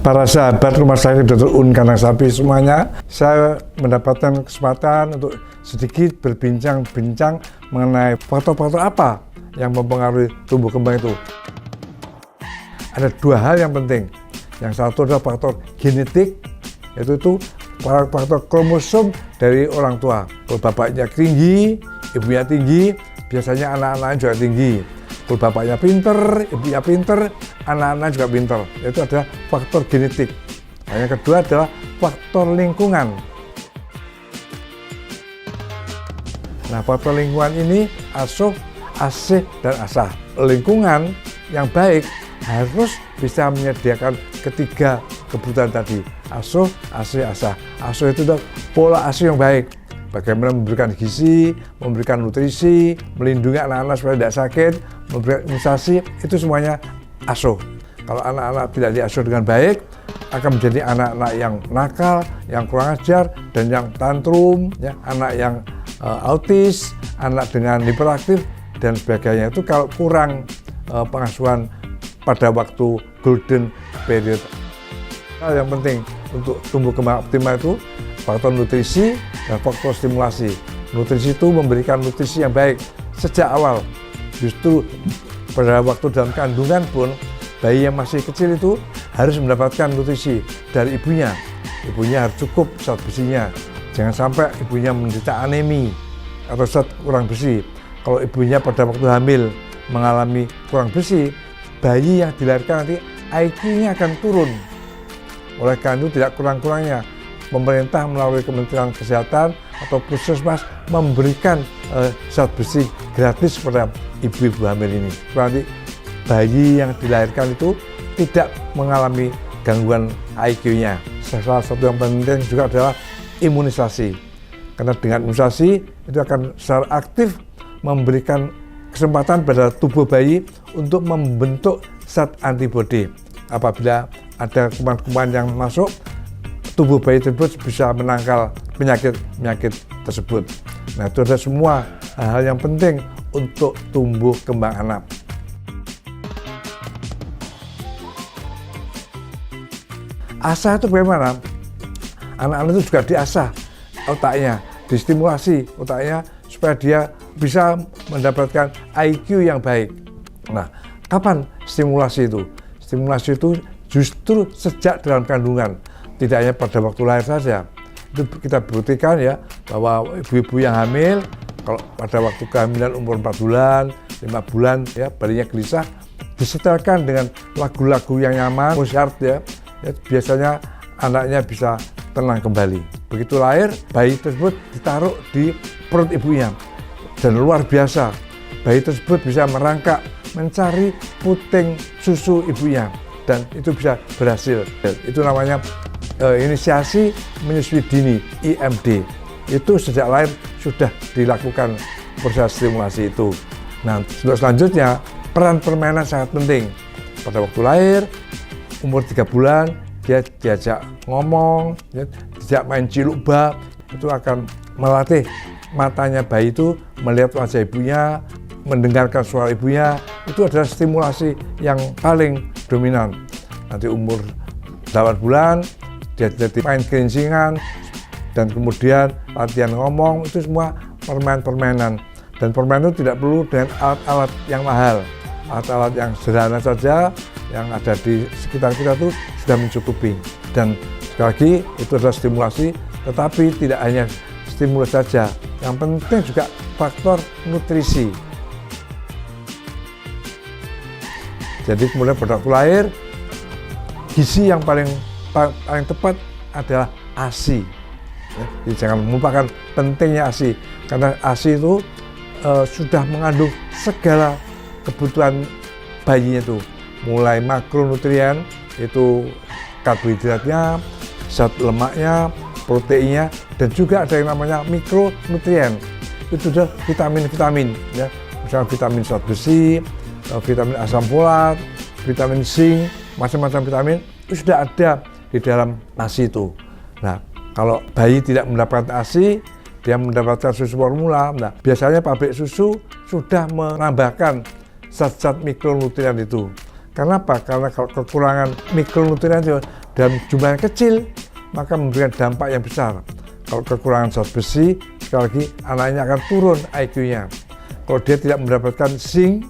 Para sahabat Rumah Sakit Dr. Un Kandang Sapi semuanya, saya mendapatkan kesempatan untuk sedikit berbincang-bincang mengenai faktor-faktor apa yang mempengaruhi tumbuh kembang itu. Ada dua hal yang penting. Yang satu adalah faktor genetik, yaitu faktor kromosom dari orang tua. Kalau bapaknya tinggi, ibunya tinggi, biasanya anak-anaknya juga tinggi. Kalau bapaknya pinter, ibunya pinter, anak-anak juga pinter. Itu adalah faktor genetik. Nah, yang kedua adalah faktor lingkungan. Nah, faktor lingkungan ini asuh, asih, dan asah. Lingkungan yang baik harus bisa menyediakan ketiga kebutuhan tadi. Asuh, asih, asah. Asuh itu adalah pola asuh yang baik. Bagaimana memberikan gizi, memberikan nutrisi, melindungi anak-anak supaya tidak sakit, memberikan imunisasi, itu semuanya asuh. Kalau anak-anak tidak diasuh dengan baik, akan menjadi anak-anak yang nakal, yang kurang ajar, dan yang tantrum, ya, anak yang autis, anak dengan hiperaktif, dan sebagainya. Itu kalau kurang pengasuhan pada waktu golden period. Hal yang penting untuk tumbuh kembang optimal itu faktor nutrisi dan faktor stimulasi. Nutrisi itu memberikan nutrisi yang baik sejak awal. Justru pada waktu dalam kandungan pun, bayi yang masih kecil itu harus mendapatkan nutrisi dari ibunya. Ibunya harus cukup zat besinya. Jangan sampai ibunya menderita anemi atau zat kurang besi. Kalau ibunya pada waktu hamil mengalami kurang besi, bayi yang dilahirkan nanti IQ-nya akan turun. Oleh karena itu tidak kurang-kurangnya pemerintah melalui Kementerian Kesehatan atau Puskesmas memberikan zat besi gratis kepada ibu-ibu hamil ini. Nanti bayi yang dilahirkan itu tidak mengalami gangguan IQ-nya. Salah satu yang penting juga adalah imunisasi. Karena dengan imunisasi itu akan secara aktif memberikan kesempatan pada tubuh bayi untuk membentuk zat antibodi. Apabila ada kuman-kuman yang masuk, tubuh bayi tersebut bisa menangkal penyakit-penyakit tersebut. Nah, itu adalah semua hal yang penting untuk tumbuh kembang anak. Asah itu bagaimana? Anak-anak itu juga diasah otaknya, distimulasi otaknya supaya dia bisa mendapatkan IQ yang baik. Nah, kapan stimulasi itu? Stimulasi itu justru sejak dalam kandungan. Tidak hanya pada waktu lahir saja. Itu kita buktikan ya bahwa ibu-ibu yang hamil, kalau pada waktu kehamilan umur 4 bulan, 5 bulan ya, bayinya gelisah, disetelkan dengan lagu-lagu yang nyaman, Mozart ya, biasanya anaknya bisa tenang kembali. Begitu lahir, bayi tersebut ditaruh di perut ibunya. Dan luar biasa, bayi tersebut bisa merangkak mencari puting susu ibunya. Dan itu bisa berhasil. Itu namanya inisiasi menyusui dini, IMD. Itu sejak lahir sudah dilakukan proses stimulasi itu. Nah, selanjutnya peran permainan sangat penting. Pada waktu lahir, umur 3 bulan, dia diajak ngomong, diajak main ciluk bak, itu akan melatih matanya bayi itu melihat wajah ibunya, mendengarkan suara ibunya. Itu adalah stimulasi yang paling dominan. Nanti umur 8 bulan, dia jadi main kelincingan, dan kemudian latihan ngomong, itu semua permainan-permainan. Dan permainan itu tidak perlu dengan alat-alat yang mahal. Alat-alat yang sederhana saja, yang ada di sekitar kita itu sudah mencukupi. Dan sekali lagi, itu adalah stimulasi, tetapi tidak hanya stimulus saja. Yang penting juga faktor nutrisi. Jadi kemudian pada waktu lahir, gizi yang paling tepat adalah ASI. Ya, jadi jangan melupakan pentingnya ASI, karena ASI itu sudah mengandung segala kebutuhan bayinya itu, mulai makronutrien, itu karbohidratnya, zat lemaknya, proteinnya, dan juga ada yang namanya mikronutrien. Itu sudah vitamin-vitamin, ya, misalnya vitamin zat besi, vitamin asam folat, vitamin zinc, macam-macam vitamin itu sudah ada di dalam ASI itu. Nah, kalau bayi tidak mendapatkan ASI, dia mendapatkan susu formula. Nah, biasanya pabrik susu sudah menambahkan zat-zat mikronutrien itu. Karena apa? Karena kalau kekurangan mikronutrien itu dan jumlahnya kecil, maka memberikan dampak yang besar. Kalau kekurangan zat besi, sekali lagi anaknya akan turun IQ-nya. Kalau dia tidak mendapatkan zinc,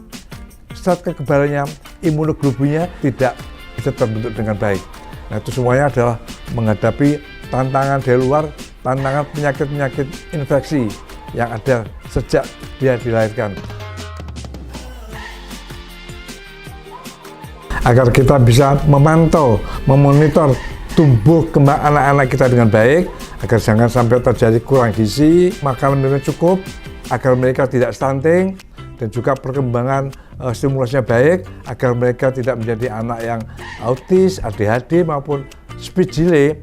zat kekebalannya, imunoglobulnya tidak bisa terbentuk dengan baik. Nah, itu semuanya adalah menghadapi tantangan dari luar, tantangan penyakit-penyakit infeksi yang ada sejak dia dilahirkan. Agar kita bisa memantau, memonitor tumbuh kembang anak-anak kita dengan baik, agar jangan sampai terjadi kurang gizi, makanan minum cukup, agar mereka tidak stunting, dan juga perkembangan stimulasinya baik, agar mereka tidak menjadi anak yang autis, ADHD maupun speech delay.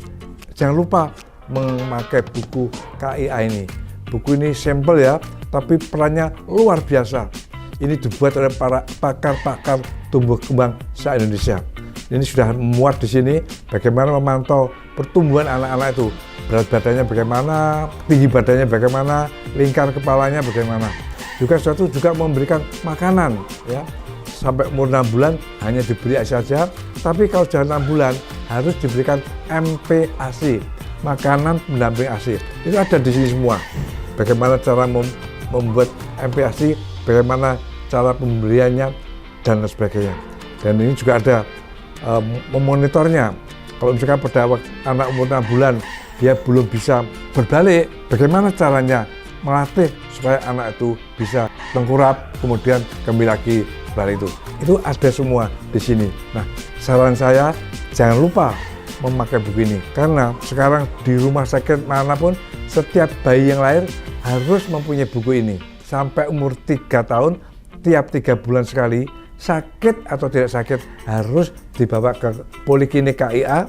Jangan lupa memakai buku KIA ini. Buku ini sampel ya, tapi perannya luar biasa. Ini dibuat oleh para pakar-pakar tumbuh kembang se-Indonesia. Ini sudah muat di sini bagaimana memantau pertumbuhan anak-anak itu. Berat badannya bagaimana, tinggi badannya bagaimana, lingkar kepalanya bagaimana. Juga suatu juga memberikan makanan ya. Sampai umur 6 bulan hanya diberi ASI saja, tapi kalau sudah 6 bulan harus diberikan MPASI, makanan pendamping ASI. Itu ada di sini semua. Bagaimana cara membuat MPASI, bagaimana cara pemberiannya, dan sebagainya. Dan ini juga ada memonitornya. Kalau misalkan pada waktu anak umur 6 bulan dia belum bisa berbalik, bagaimana caranya melatih supaya anak itu bisa tengkurap, kemudian kembali lagi balik itu. Itu ada semua di sini. Nah, saran saya jangan lupa memakai buku ini, karena sekarang di rumah sakit manapun setiap bayi yang lahir harus mempunyai buku ini. Sampai umur 3 tahun, tiap 3 bulan sekali, sakit atau tidak sakit, harus dibawa ke poliklinik KIA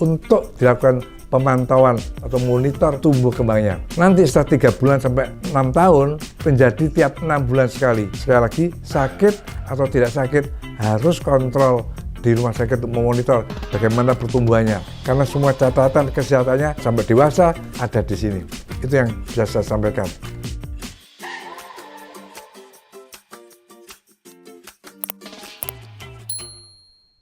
untuk dilakukan pemantauan atau monitor tumbuh kembangnya. Nanti setelah 3 bulan sampai 6 tahun, menjadi tiap 6 bulan sekali. Sekali lagi, sakit atau tidak sakit, harus kontrol di rumah sakit untuk memonitor bagaimana pertumbuhannya. Karena semua catatan kesehatannya sampai dewasa ada di sini. Itu yang bisa saya sampaikan.